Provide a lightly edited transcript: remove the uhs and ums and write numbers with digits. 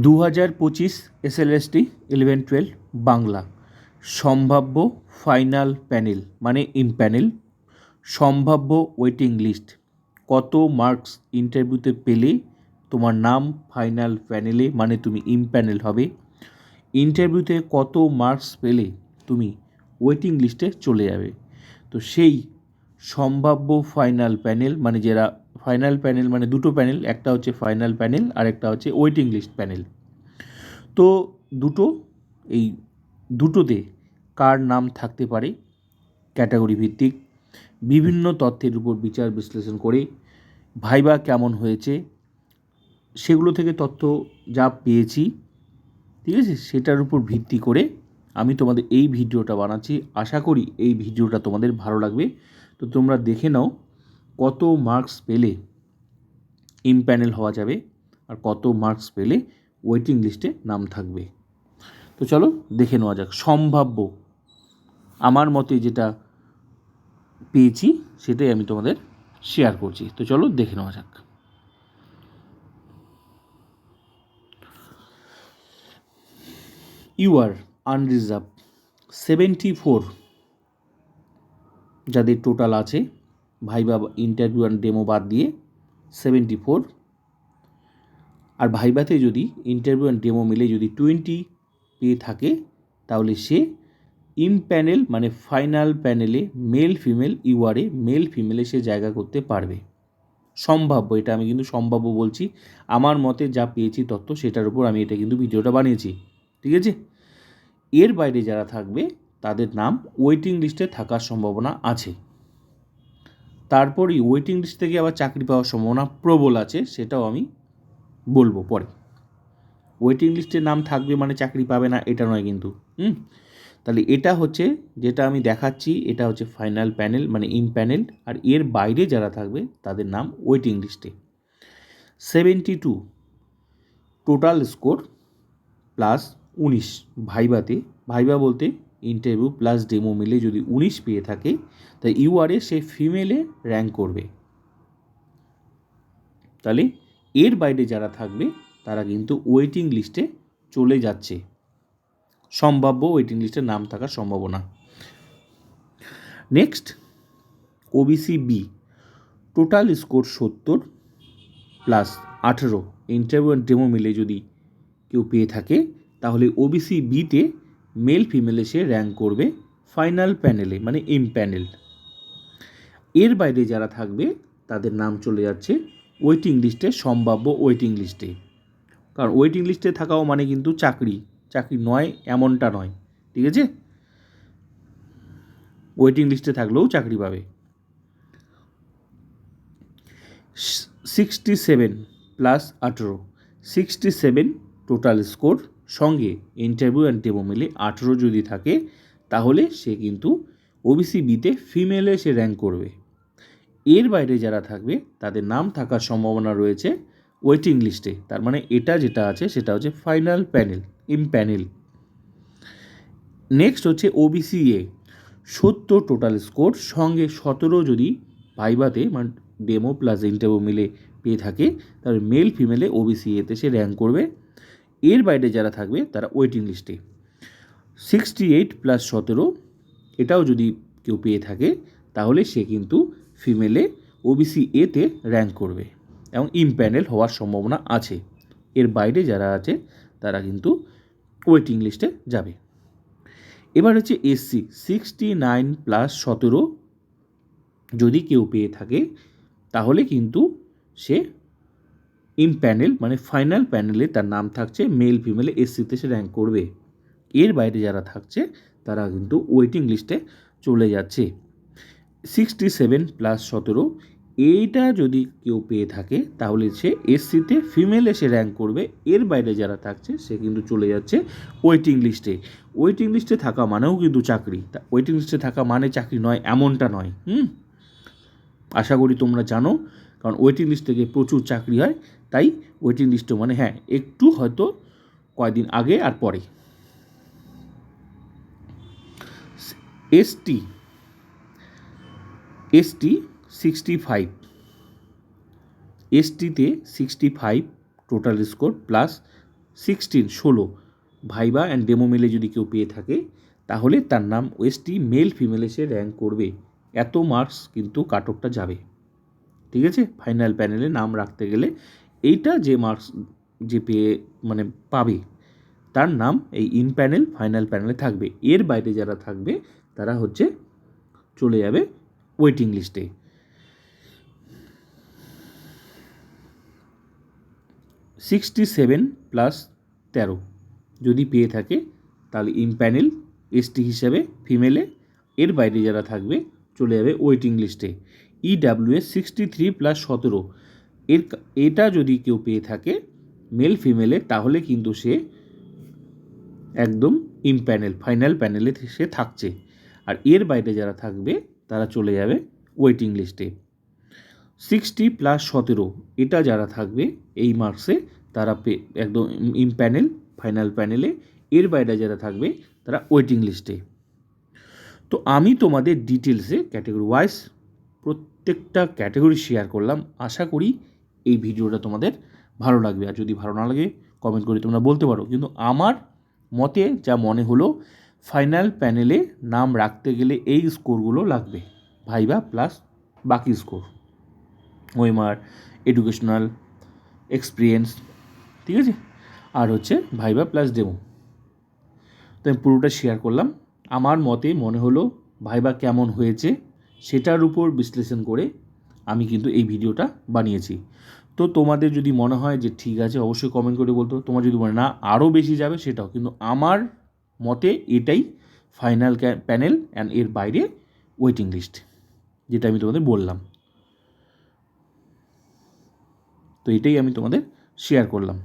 2025 SLST 11-12 Bangla সম্ভাব্য final panel মানে ইমপ্যানেল, সম্ভাব্য ওয়েটিং লিস্ট, কত মার্কস ইন্টারভিউতে পেলে তোমার নাম ফাইনাল প্যানেলে মানে তুমি ইমপ্যানেল হবে, ইন্টারভিউতে কত মার্কস পেলে তুমি ওয়েটিং লিস্টে চলে যাবে। তো সেই সম্ভাব্য ফাইনাল প্যানেল মানে যারা ফাইনাল প্যানেল মানে দুটো প্যানেল, একটা হচ্ছে ফাইনাল প্যানেল আর একটা হচ্ছে ওয়েটিং লিস্ট প্যানেল। তো এই দুটোতে কার নাম থাকতে পারে ক্যাটাগরি ভিত্তিক বিভিন্ন তথ্যের উপর বিচার বিশ্লেষণ করে ভাইবা কেমন হয়েছে সেগুলো থেকে তথ্য যা পেয়েছি, ঠিক আছে, সেটার উপর ভিত্তি করে আমি তোমাদের এই ভিডিওটা বানাচ্ছি। আশা করি এই ভিডিওটা তোমাদের ভালো লাগবে। তো তোমরা দেখে নাও কত মার্কস পেলে ইমপ্যানেল হওয়া যাবে আর কত মার্কস পেলে ওয়েটিং লিস্টে নাম থাকবে। তো চলো দেখে নেওয়া যাক। সম্ভাব্য আমার মতে যেটা পেয়েছি সেটাই আমি তোমাদের শেয়ার করছি। তো চলো দেখে নেওয়া যাক। ইউ আর আনরিজার্ভ 74 যাদের টোটাল আছে ভাইবা ইন্টারভিউ আর ডেমো বাদ দিয়ে 74, আর ভাইবাতে যদি ইন্টারভিউ আর ডেমো মিলে যদি 20 পেয়ে থাকে তাহলে সে ইমপ্যানেল মানে ফাইনাল প্যানেলে মেল ফিমেল ইউআরে মেল ফিমেলে সে জায়গা করতে পারবে। সম্ভাব্য, এটা আমি কিন্তু সম্ভাব্য বলছি, আমার মতে যা পেয়েছি তথ্য সেটার উপর আমি এটা কিন্তু ভিডিওটা বানিয়েছি, ঠিক আছে। এর বাইরে যারা থাকবে তাদের নাম ওয়েটিং লিস্টে থাকার সম্ভাবনা আছে। তারপরই ওয়েটিং লিস্ট থেকে আবার চাকরি পাওয়ার সম্ভাবনা প্রবল আছে, সেটাও আমি বলবো পরে। ওয়েটিং লিস্টে নাম থাকবে মানে চাকরি পাবে না এটা নয় কিন্তু। তাহলে এটা হচ্ছে যেটা আমি দেখাচ্ছি, এটা হচ্ছে ফাইনাল প্যানেল মানে ইমপ্যানেল, আর এর বাইরে যারা থাকবে তাদের নাম ওয়েটিং লিস্টে। 72 টোটাল স্কোর প্লাস 19 ভাইবাতে, ভাইবা বলতে ইন্টারভিউ প্লাস ডেমো মিলে যদি 19 পেয়ে থাকে তাই ইউআরএ সে ফিমেলে র্যাঙ্ক করবে। তাহলে এর বাইরে যারা থাকবে তারা কিন্তু ওয়েটিং লিস্টে চলে যাচ্ছে, সম্ভাব্য ওয়েটিং লিস্টে নাম থাকার সম্ভাবনা। Next OBC B total score 70 plus 18 interview আর ডেমো মিলে যদি কেউ পেয়ে থাকে তাহলে ওবিসি বিতে মেল ফিমেলে সে র্যাঙ্ক করবে ফাইনাল প্যানেলে মানে ইমপ্যানেল। এর বাইরে যারা থাকবে তাদের নাম চলে যাচ্ছে ওয়েটিং লিস্টে, সম্ভাব্য ওয়েটিং লিস্টে। কারণ ওয়েটিং লিস্টে থাকাও মানে কিন্তু চাকরি নয় এমনটা নয়, ঠিক আছে। ওয়েটিং লিস্টে থাকলেও চাকরি পাবে। 67 প্লাস 18 67 টোটাল স্কোর সঙ্গে ইন্টারভিউ অ্যান্ড ডেমো মিলে 18 যদি থাকে তাহলে সে কিন্তু ওবিসি বিতে ফিমেলে সে র্যাঙ্ক করবে। এর বাইরে যারা থাকবে তাদের নাম থাকার সম্ভাবনা রয়েছে ওয়েটিং লিস্টে, তার মানে এটা যেটা আছে সেটা হচ্ছে ফাইনাল প্যানেল ইমপ্যানেল। নেক্সট হচ্ছে ওবিসি এ 70 টোটাল স্কোর সঙ্গে 17 যদি ভাইবাতে মানে ডেমো প্লাস ইন্টারভিউ মিলে পেয়ে থাকে তাহলে মেল ফিমেলে ওবিসি এতে সে র্যাঙ্ক করবে। এর বাইরে যারা থাকবে তারা ওয়েটিং লিস্টে। 68 প্লাস 17 এটাও যদি কেউ পেয়ে থাকে তাহলে সে কিন্তু ফিমেলে ওবিসি এতে র্যাঙ্ক করবে এবং ইমপ্যানেল হওয়ার সম্ভাবনা আছে। এর বাইরে যারা আছে তারা কিন্তু ওয়েটিং লিস্টে যাবে। এবার হচ্ছে এসসি 69 প্লাস 17 যদি কেউ পেয়ে থাকে তাহলে কিন্তু সে ইমপ্যানেল মানে ফাইনাল প্যানেলে তার নাম থাকছে, মেল ফিমেলে এসসিতে সে র্যাঙ্ক করবে। এর বাইরে যারা থাকছে তারা কিন্তু ওয়েটিং লিস্টে চলে যাচ্ছে। 67 প্লাস 17 এইটা যদি কেউ পেয়ে থাকে তাহলে সে এসসিতে ফিমেলে সে র্যাঙ্ক করবে। এর বাইরে যারা থাকছে সে কিন্তু চলে যাচ্ছে ওয়েটিং লিস্টে। ওয়েটিং লিস্টে থাকা মানেও কিন্তু চাকরি, ওয়েটিং লিস্টে থাকা মানে চাকরি নয় এমনটা নয়। আশা করি তোমরা জানো, কারণ ওয়েটিং লিস্ট থেকে প্রচুর চাকরি হয়, তাই ওয়েটিং লিস্টে মানে হ্যাঁ একটু হয়তো কয়েকদিন আগে আর পরে। ST 65 এসটিতে 65 total score plus 16 viva and demo মিলে যদি কেউ পেয়ে থাকে তাহলে তার নাম ওএসটি মেল ফিমেলে সে র্যাঙ্ক করবে। এত মার্কস কিন্তু কাট অফটা যাবে, ঠিক আছে। ফাইনাল প্যানেলে নাম রাখতে গেলে এইটা যে মার্কস যে পেয়ে মানে পাবে তার নাম এই ইন প্যানেল ফাইনাল প্যানেলে থাকবে। এর বাইরে যারা থাকবে তারা হচ্ছে চলে যাবে ওয়েটিং লিস্টে। 67+13 যদি পেয়ে থাকে তাহলে ইন প্যানেল এসটি হিসাবে ফিমেলে, এর বাইরে যারা থাকবে চলে যাবে ওয়েটিং লিস্টে। ইডাব্লিউএস 63+17 এটা যদি কেউ পেয়ে থাকে মেল ফিমেলে তাহলে কিন্তু সে একদম ইন প্যানেল ফাইনাল প্যানেলে সে থাকছে। আর এর বাইরে যারা থাকবে তারা চলে যাবে ওয়েটিং লিস্টে। 60+17 এটা যারা থাকবে এই মার্কসে তারা একদম ইন প্যানেল ফাইনাল প্যানেলে, এর বাইরে যারা থাকবে তারা ওয়েটিং লিস্টে। তো আমি তোমাদের ডিটেলসে ক্যাটাগরি ওয়াইজ প্রত্যেকটা ক্যাটাগরি শেয়ার করলাম। আশা করি এই ভিডিওটা তোমাদের ভালো লাগবে। আর যদি ভালো না লাগে কমেন্ট করে তোমরা বলতে পারো, কিন্তু আমার মতে যা মনে হলো ফাইনাল প্যানেলে নাম রাখতে গেলে এই স্কোরগুলো লাগবে, ভাইবা প্লাস বাকি স্কোর, ওএমআর, এডুকেশনাল এক্সপিরিয়েন্স, ঠিক আছে, আর হচ্ছে ভাইবা প্লাস ডেমো। তো আমি পুরোটা শেয়ার করলাম। আমার মতে মনে হলো ভাইবা কেমন হয়েছে সেটার উপর বিশ্লেষণ করে আমি কিন্তু এই ভিডিওটা বানিয়েছি। তো তোমাদের যদি মনে হয় যে ঠিক আছে অবশ্যই কমেন্ট করে বলতো, তোমার যদি মনে না আরও বেশি যাবে সেটাও, কিন্তু আমার মতে এটাই ফাইনাল প্যানেল অ্যান্ড এর বাইরে ওয়েটিং লিস্ট, যেটা আমি তোমাদের বললাম। তো এটাই আমি তোমাদের শেয়ার করলাম।